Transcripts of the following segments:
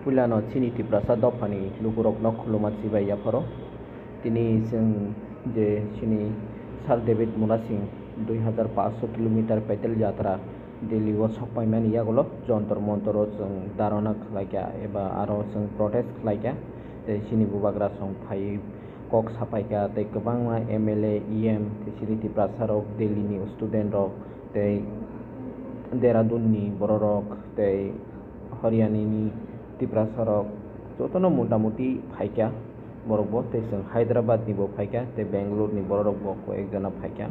Puilano chini tiprasa dopani luburok no khuluma chibai yaphoro tini जों जे chini Sir David Muna Singh 2500 किलोमीटर पैदल यात्रा दिल्ली वो सकपाइमानि यागलो जन्तर मन्तर जों दारना खालायगा एबा आरो जों प्रटेस्ट खालायगा ते chini बुबाग्रा सं फाइ कक साफायगा ते गोबां एमएलए इएम ते chini tiprasa rok दिल्ली नि स्टुडेन्ट रक ते देहरादूननि बर रक ते हरियाणानि tiprasa rok jotono motamuti phaika borokbo te जों Hyderabad ni bo phaika te Bangalore ni borok bo koek jana phaika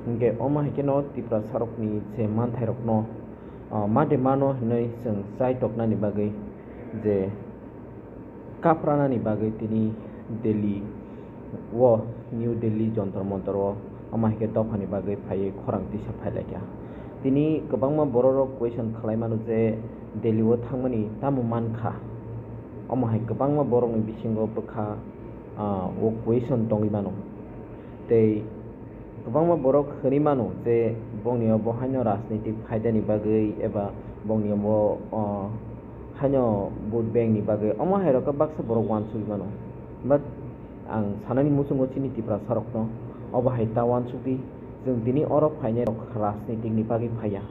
hingke oma haikeno tiprasa rok ni je manthai rok no made mano hinui जों chai tokna ni bagui je kaprana ni bagui tini Delhi wo New Delhi jontor montor o oma haike dofani bagui phai khorang tisa phailaika tini kwbangma borok question khlaimano je Delhi o thangmani tamu mankha omo hai kwbangma borok ni bisingo bwkha o question tongi mano tei kwbangma borok khani mano je bongni bo haino rajnitik phaidani bagui eba bongni bo haino vote bank ni bagui omo hai roka baksa borok wansui mano but ang sanani musungo chini tiprasa rok no obo hai ta wansukti जों दिनै अर फायनाय राजनितिकनि बागै फाया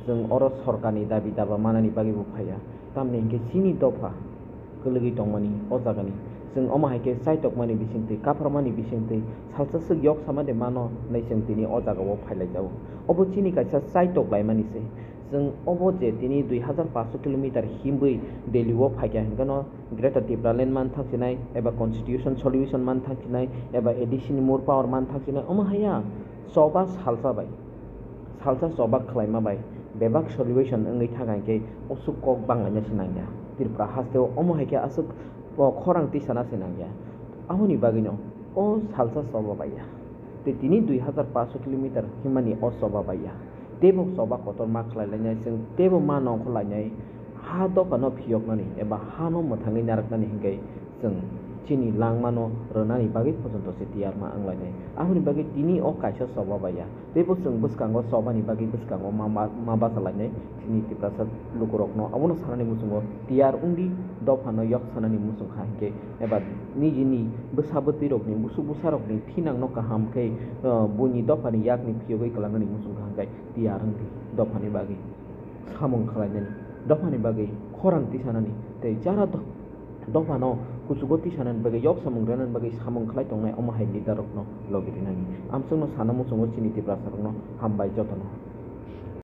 जों अर सरकारनि दाबि दाबा मानानि बागैबो फाया तामने हिंके सिनि दफा गोलगै दंमानि अ जागानि जों अमा हायके साइटकमानि बिसिंतै काफ्रामानि बिसिंतै सालसासो यक सामादे मानो नै जों दिनै अ जागाव फायलाय जाव अबो चिनि कायसा साइटक लायमानिसे जों अबो जे दिनै 2500 किलोमीटर हिमबै दिल्लीआव फायगा हिंगनो ग्रेटर टिप्रालेन मान थांसिनाय एबा कन्स्टिट्यूशन सल्यूशन मान थांसिनाय एबा एडिशन मोर पावर मान थांसिनाय अमा हाया soba salsa bai salsa soba khlaima bai bebak solution ngai thangangke osuk kok banganya sinangya tirpra hasteo omo haike asuk khorang ti sana sinangya ahoni bagino o salsa soba bai ya te tini 2500 kilometer himani o soba bai ya tebo soba kotor ma khlailanya sing tebo ma nong khlainai ha do kano phiyok nani eba ha no mothangai naraknani hingai sing chini langmano ronani bagi pojonto se tiar ma anglainai ahuni bagi tini o kaisa soba baya tebo जों buskango sobani bagi buskango ma basalainai tini tiprasa lukurokno abono sanani musungo tiar undi dofano yok sanani musung khangke eba nijini busaboti rokni busu busarokni thinang no kaham ke buni dofani yakni phiyogoi kalangani musung khangkai tiar undi dofani bagi samung khalainani dofani bagi khorang tisanani te jara dofano kusugoti sanan bagai yok samung ranan bagai samung khlai tongnai omo hai leader rokno logirinani amsungno sanamu sungo chini tiprasa rokno hambai jotono